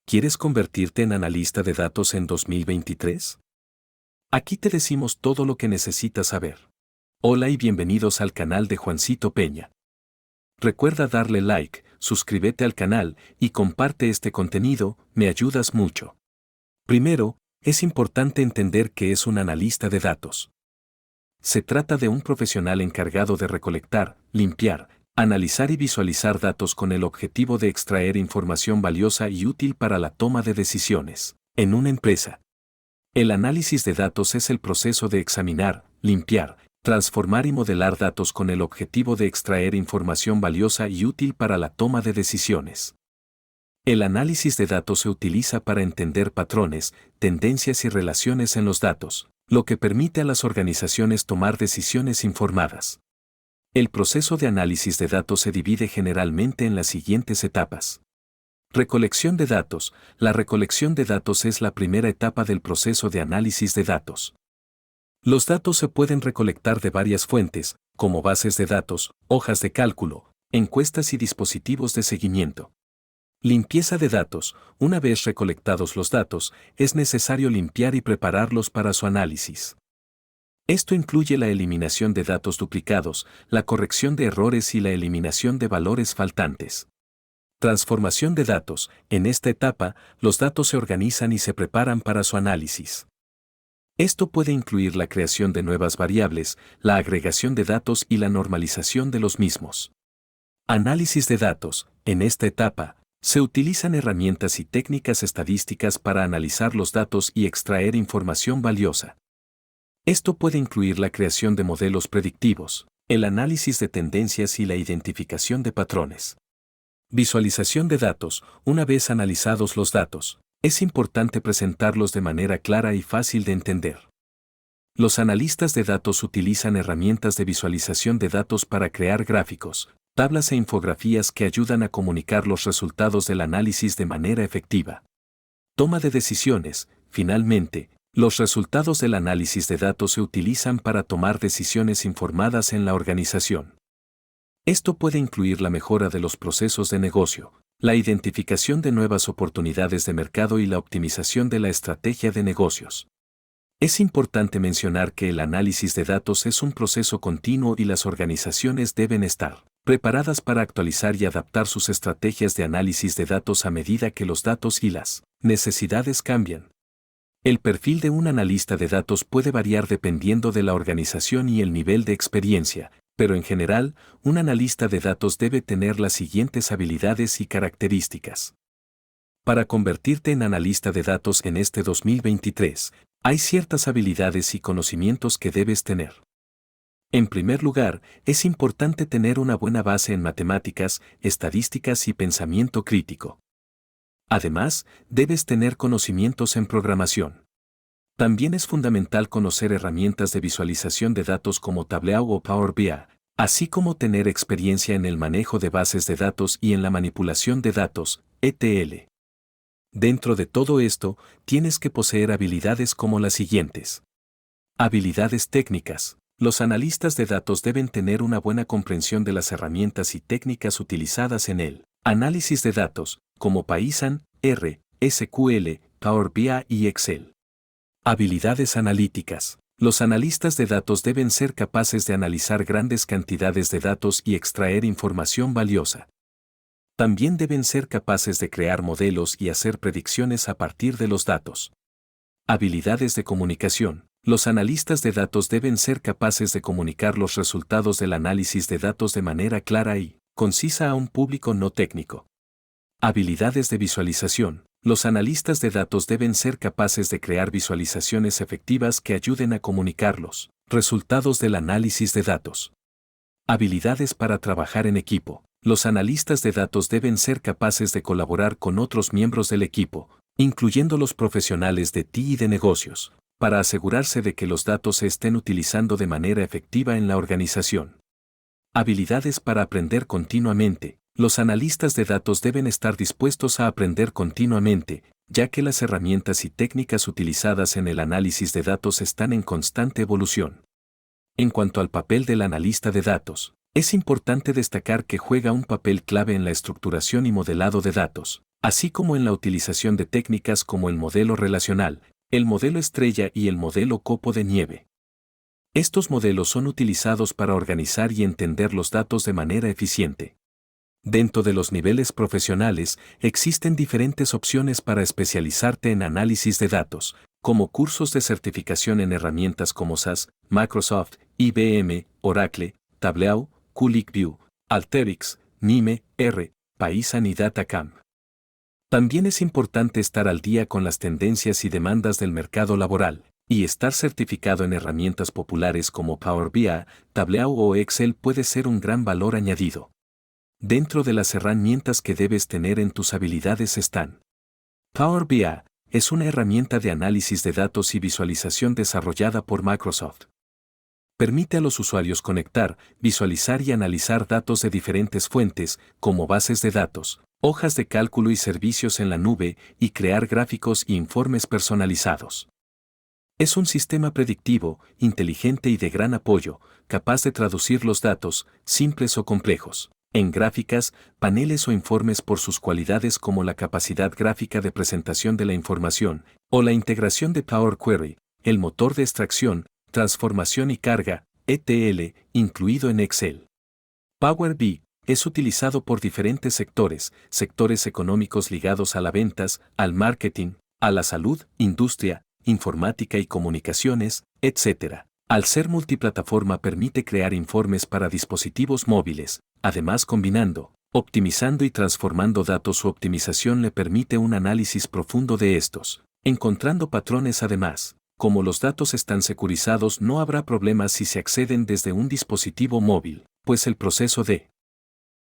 ¿Quieres convertirte en analista de datos en 2023? Aquí te decimos todo lo que necesitas saber. Hola y bienvenidos al canal de Juancito Peña. Recuerda darle like, suscríbete al canal y comparte este contenido, me ayudas mucho. Primero, es importante entender qué es un analista de datos. Se trata de un profesional encargado de recolectar, limpiar, analizar y visualizar datos con el objetivo de extraer información valiosa y útil para la toma de decisiones. En una empresa, el análisis de datos es el proceso de examinar, limpiar, transformar y modelar datos con el objetivo de extraer información valiosa y útil para la toma de decisiones. El análisis de datos se utiliza para entender patrones, tendencias y relaciones en los datos, lo que permite a las organizaciones tomar decisiones informadas. El proceso de análisis de datos se divide generalmente en las siguientes etapas. Recolección de datos. La recolección de datos es la primera etapa del proceso de análisis de datos. Los datos se pueden recolectar de varias fuentes, como bases de datos, hojas de cálculo, encuestas y dispositivos de seguimiento. Limpieza de datos. Una vez recolectados los datos, es necesario limpiar y prepararlos para su análisis. Esto incluye la eliminación de datos duplicados, la corrección de errores y la eliminación de valores faltantes. Transformación de datos. En esta etapa, los datos se organizan y se preparan para su análisis. Esto puede incluir la creación de nuevas variables, la agregación de datos y la normalización de los mismos. Análisis de datos. En esta etapa, se utilizan herramientas y técnicas estadísticas para analizar los datos y extraer información valiosa. Esto puede incluir la creación de modelos predictivos, el análisis de tendencias y la identificación de patrones. Visualización de datos. Una vez analizados los datos, es importante presentarlos de manera clara y fácil de entender. Los analistas de datos utilizan herramientas de visualización de datos para crear gráficos, tablas e infografías que ayudan a comunicar los resultados del análisis de manera efectiva. Toma de decisiones. Finalmente, los resultados del análisis de datos se utilizan para tomar decisiones informadas en la organización. Esto puede incluir la mejora de los procesos de negocio, la identificación de nuevas oportunidades de mercado y la optimización de la estrategia de negocios. Es importante mencionar que el análisis de datos es un proceso continuo y las organizaciones deben estar preparadas para actualizar y adaptar sus estrategias de análisis de datos a medida que los datos y las necesidades cambian. El perfil de un analista de datos puede variar dependiendo de la organización y el nivel de experiencia, pero en general, un analista de datos debe tener las siguientes habilidades y características. Para convertirte en analista de datos en este 2023, hay ciertas habilidades y conocimientos que debes tener. En primer lugar, es importante tener una buena base en matemáticas, estadísticas y pensamiento crítico. Además, debes tener conocimientos en programación. También es fundamental conocer herramientas de visualización de datos como Tableau o Power BI, así como tener experiencia en el manejo de bases de datos y en la manipulación de datos, ETL. Dentro de todo esto, tienes que poseer habilidades como las siguientes. Habilidades técnicas. Los analistas de datos deben tener una buena comprensión de las herramientas y técnicas utilizadas en el análisis de datos, como Python, R, SQL, Power BI y Excel. Habilidades analíticas. Los analistas de datos deben ser capaces de analizar grandes cantidades de datos y extraer información valiosa. También deben ser capaces de crear modelos y hacer predicciones a partir de los datos. Habilidades de comunicación. Los analistas de datos deben ser capaces de comunicar los resultados del análisis de datos de manera clara y concisa a un público no técnico. Habilidades de visualización. Los analistas de datos deben ser capaces de crear visualizaciones efectivas que ayuden a comunicar los resultados del análisis de datos. Habilidades para trabajar en equipo. Los analistas de datos deben ser capaces de colaborar con otros miembros del equipo, incluyendo los profesionales de TI y de negocios, para asegurarse de que los datos se estén utilizando de manera efectiva en la organización. Habilidades para aprender continuamente. Los analistas de datos deben estar dispuestos a aprender continuamente, ya que las herramientas y técnicas utilizadas en el análisis de datos están en constante evolución. En cuanto al papel del analista de datos, es importante destacar que juega un papel clave en la estructuración y modelado de datos, así como en la utilización de técnicas como el modelo relacional, el modelo estrella y el modelo copo de nieve. Estos modelos son utilizados para organizar y entender los datos de manera eficiente. Dentro de los niveles profesionales, existen diferentes opciones para especializarte en análisis de datos, como cursos de certificación en herramientas como SAS, Microsoft, IBM, Oracle, Tableau, QlikView, Alteryx, Mime, R, Paysan y Datacamp. También es importante estar al día con las tendencias y demandas del mercado laboral, y estar certificado en herramientas populares como Power BI, Tableau o Excel puede ser un gran valor añadido. Dentro de las herramientas que debes tener en tus habilidades están: Power BI es una herramienta de análisis de datos y visualización desarrollada por Microsoft. Permite a los usuarios conectar, visualizar y analizar datos de diferentes fuentes, como bases de datos, hojas de cálculo y servicios en la nube, y crear gráficos y informes personalizados. Es un sistema predictivo, inteligente y de gran apoyo, capaz de traducir los datos, simples o complejos, en gráficas, paneles o informes por sus cualidades como la capacidad gráfica de presentación de la información, o la integración de Power Query, el motor de extracción, transformación y carga, ETL, incluido en Excel. Power BI es utilizado por diferentes sectores económicos ligados a las ventas, al marketing, a la salud, industria, informática y comunicaciones, etc. Al ser multiplataforma permite crear informes para dispositivos móviles, además combinando, optimizando y transformando datos. Su optimización le permite un análisis profundo de estos, encontrando patrones. Además, como los datos están securizados, no habrá problemas si se acceden desde un dispositivo móvil, pues el proceso de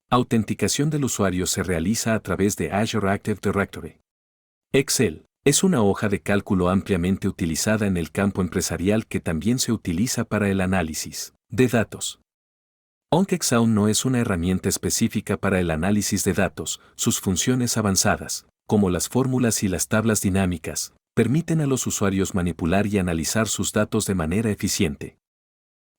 autenticación del usuario se realiza a través de Azure Active Directory. Excel es una hoja de cálculo ampliamente utilizada en el campo empresarial que también se utiliza para el análisis de datos. Aunque Excel no es una herramienta específica para el análisis de datos, sus funciones avanzadas, como las fórmulas y las tablas dinámicas, permiten a los usuarios manipular y analizar sus datos de manera eficiente.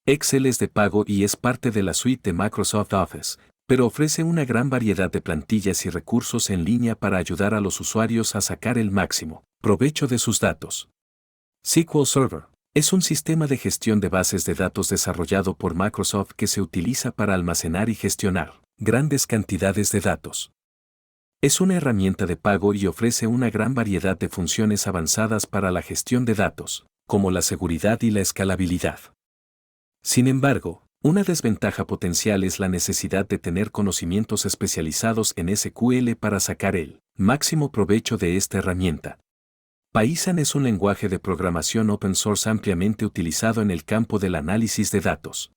Excel es de pago y es parte de la suite de Microsoft Office, pero ofrece una gran variedad de plantillas y recursos en línea para ayudar a los usuarios a sacar el máximo provecho de sus datos. SQL Server es un sistema de gestión de bases de datos desarrollado por Microsoft que se utiliza para almacenar y gestionar grandes cantidades de datos. Es una herramienta de pago y ofrece una gran variedad de funciones avanzadas para la gestión de datos, como la seguridad y la escalabilidad. Sin embargo, una desventaja potencial es la necesidad de tener conocimientos especializados en SQL para sacar el máximo provecho de esta herramienta. Paysan es un lenguaje de programación open source ampliamente utilizado en el campo del análisis de datos.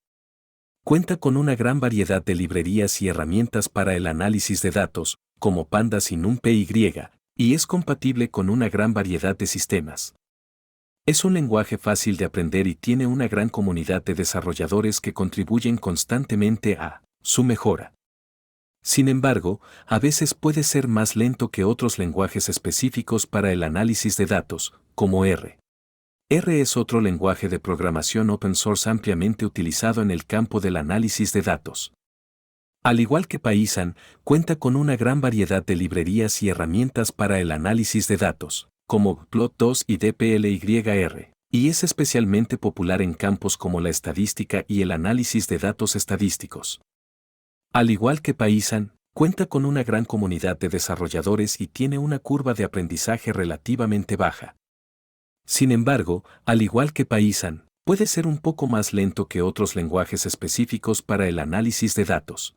Cuenta con una gran variedad de librerías y herramientas para el análisis de datos, como Pandas y NumPy, y es compatible con una gran variedad de sistemas. Es un lenguaje fácil de aprender y tiene una gran comunidad de desarrolladores que contribuyen constantemente a su mejora. Sin embargo, a veces puede ser más lento que otros lenguajes específicos para el análisis de datos, como R. R es otro lenguaje de programación open source ampliamente utilizado en el campo del análisis de datos. Al igual que Paysan, cuenta con una gran variedad de librerías y herramientas para el análisis de datos, como Plot2 y dplyr, y es especialmente popular en campos como la estadística y el análisis de datos estadísticos. Al igual que Paysan, cuenta con una gran comunidad de desarrolladores y tiene una curva de aprendizaje relativamente baja. Sin embargo, al igual que Paysan, puede ser un poco más lento que otros lenguajes específicos para el análisis de datos.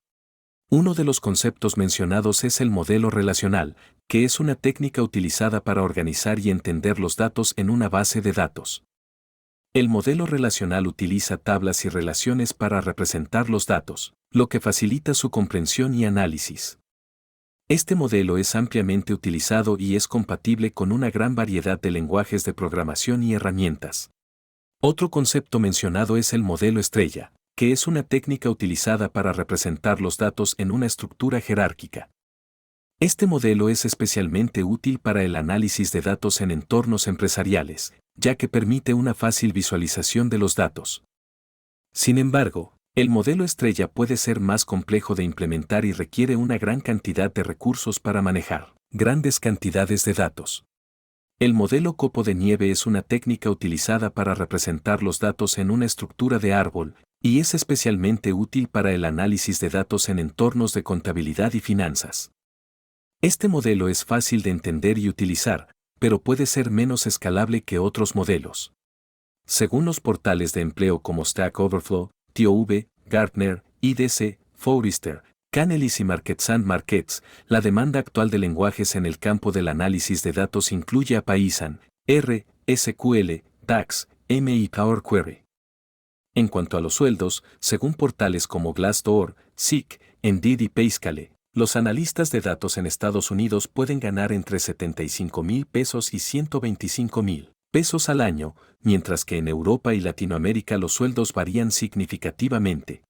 Uno de los conceptos mencionados es el modelo relacional, que es una técnica utilizada para organizar y entender los datos en una base de datos. El modelo relacional utiliza tablas y relaciones para representar los datos, lo que facilita su comprensión y análisis. Este modelo es ampliamente utilizado y es compatible con una gran variedad de lenguajes de programación y herramientas. Otro concepto mencionado es el modelo estrella, que es una técnica utilizada para representar los datos en una estructura jerárquica. Este modelo es especialmente útil para el análisis de datos en entornos empresariales, ya que permite una fácil visualización de los datos. Sin embargo, el modelo estrella puede ser más complejo de implementar y requiere una gran cantidad de recursos para manejar. Grandes cantidades de datos. El modelo copo de nieve es una técnica utilizada para representar los datos en una estructura de árbol, y es especialmente útil para el análisis de datos en entornos de contabilidad y finanzas. Este modelo es fácil de entender y utilizar, pero puede ser menos escalable que otros modelos. Según los portales de empleo como Stack Overflow, TOV, Gartner, IDC, Forrester, Canalys y Markets and Markets, la demanda actual de lenguajes en el campo del análisis de datos incluye a Python, R, SQL, DAX, M y Power Query. En cuanto a los sueldos, según portales como Glassdoor, Seek, Indeed y Payscale, los analistas de datos en Estados Unidos pueden ganar entre 75,000 pesos y 125,000 pesos al año, mientras que en Europa y Latinoamérica los sueldos varían significativamente.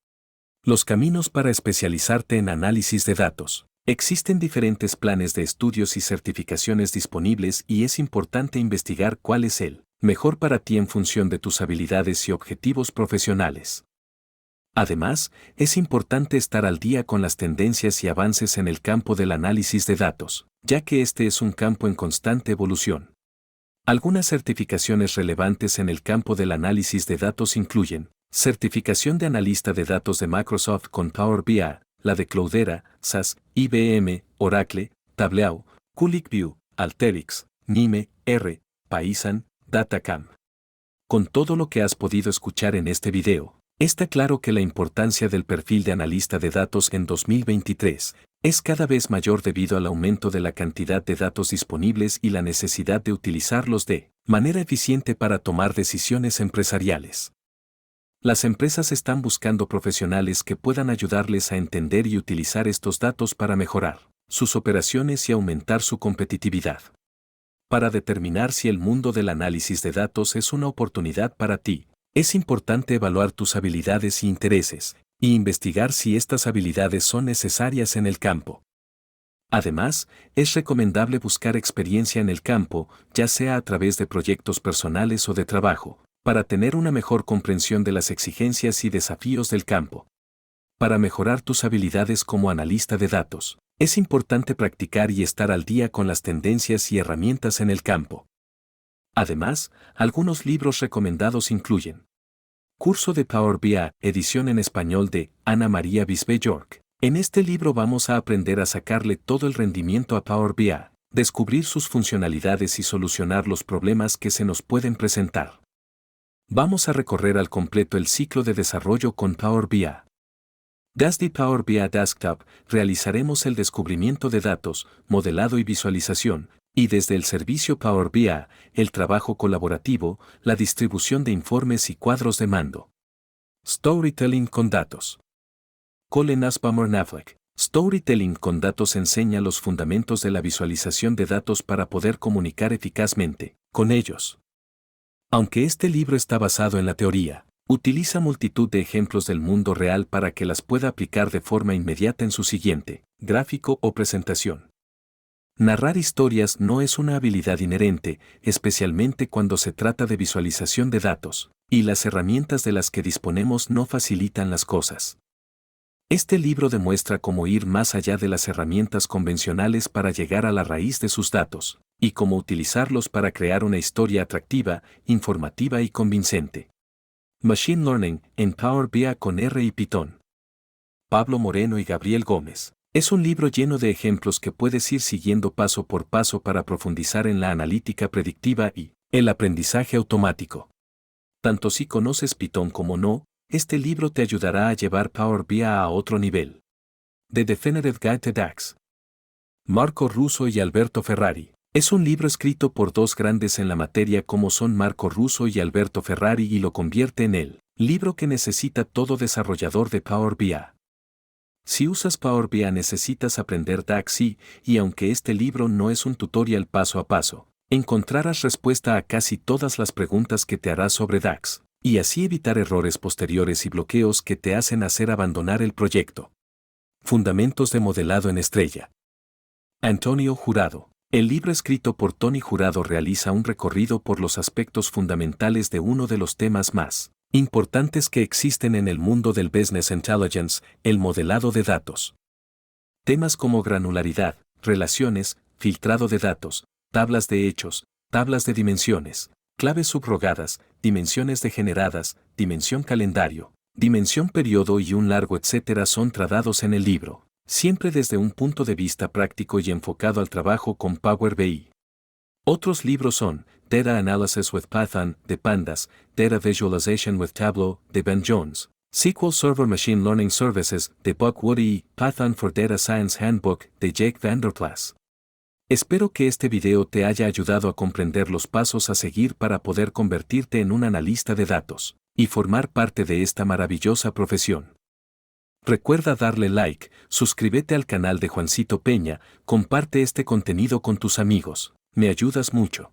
Los caminos para especializarte en análisis de datos. Existen diferentes planes de estudios y certificaciones disponibles y es importante investigar cuál es el mejor para ti en función de tus habilidades y objetivos profesionales. Además, es importante estar al día con las tendencias y avances en el campo del análisis de datos, ya que este es un campo en constante evolución. Algunas certificaciones relevantes en el campo del análisis de datos incluyen certificación de analista de datos de Microsoft con Power BI, la de Cloudera, SAS, IBM, Oracle, Tableau, QlikView, Alteryx, Nime, R, Python, Datacam. Con todo lo que has podido escuchar en este video, está claro que la importancia del perfil de analista de datos en 2023 es cada vez mayor debido al aumento de la cantidad de datos disponibles y la necesidad de utilizarlos de manera eficiente para tomar decisiones empresariales. Las empresas están buscando profesionales que puedan ayudarles a entender y utilizar estos datos para mejorar sus operaciones y aumentar su competitividad. Para determinar si el mundo del análisis de datos es una oportunidad para ti, es importante evaluar tus habilidades y intereses, y investigar si estas habilidades son necesarias en el campo. Además, es recomendable buscar experiencia en el campo, ya sea a través de proyectos personales o de trabajo, para tener una mejor comprensión de las exigencias y desafíos del campo. Para mejorar tus habilidades como analista de datos, es importante practicar y estar al día con las tendencias y herramientas en el campo. Además, algunos libros recomendados incluyen Curso de Power BI, edición en español de Ana María Bisbé York. En este libro vamos a aprender a sacarle todo el rendimiento a Power BI, descubrir sus funcionalidades y solucionar los problemas que se nos pueden presentar. Vamos a recorrer al completo el ciclo de desarrollo con Power BI. Desde Power BI Desktop realizaremos el descubrimiento de datos, modelado y visualización, y desde el servicio Power BI, el trabajo colaborativo, la distribución de informes y cuadros de mando. Storytelling con datos. Colin Asbammer Affleck. Storytelling con datos enseña los fundamentos de la visualización de datos para poder comunicar eficazmente con ellos. Aunque este libro está basado en la teoría, utiliza multitud de ejemplos del mundo real para que las pueda aplicar de forma inmediata en su siguiente gráfico o presentación. Narrar historias no es una habilidad inherente, especialmente cuando se trata de visualización de datos, y las herramientas de las que disponemos no facilitan las cosas. Este libro demuestra cómo ir más allá de las herramientas convencionales para llegar a la raíz de sus datos, y cómo utilizarlos para crear una historia atractiva, informativa y convincente. Machine Learning en Power BI con R y Python. Pablo Moreno y Gabriel Gómez. Es un libro lleno de ejemplos que puedes ir siguiendo paso por paso para profundizar en la analítica predictiva y el aprendizaje automático. Tanto si conoces Python como no, este libro te ayudará a llevar Power BI a otro nivel. The Definitive Guide to DAX. Marco Russo y Alberto Ferrari. Es un libro escrito por dos grandes en la materia como son Marco Russo y Alberto Ferrari y lo convierte en el libro que necesita todo desarrollador de Power BI. Si usas Power BI necesitas aprender DAX y aunque este libro no es un tutorial paso a paso, encontrarás respuesta a casi todas las preguntas que te harás sobre DAX, y así evitar errores posteriores y bloqueos que te hacen hacer abandonar el proyecto. Fundamentos de modelado en estrella. Antonio Jurado. El libro escrito por Tony Jurado realiza un recorrido por los aspectos fundamentales de uno de los temas más importantes que existen en el mundo del Business Intelligence, el modelado de datos. Temas como granularidad, relaciones, filtrado de datos, tablas de hechos, tablas de dimensiones, claves subrogadas, dimensiones degeneradas, dimensión calendario, dimensión periodo y un largo etcétera son tratados en el libro, siempre desde un punto de vista práctico y enfocado al trabajo con Power BI. Otros libros son Data Analysis with Python, de Pandas, Data Visualization with Tableau, de Ben Jones, SQL Server Machine Learning Services, de Buck Woody y Python for Data Science Handbook, de Jake Vanderplas. Espero que este video te haya ayudado a comprender los pasos a seguir para poder convertirte en un analista de datos y formar parte de esta maravillosa profesión. Recuerda darle like, suscríbete al canal de Juancito Peña, comparte este contenido con tus amigos, me ayudas mucho.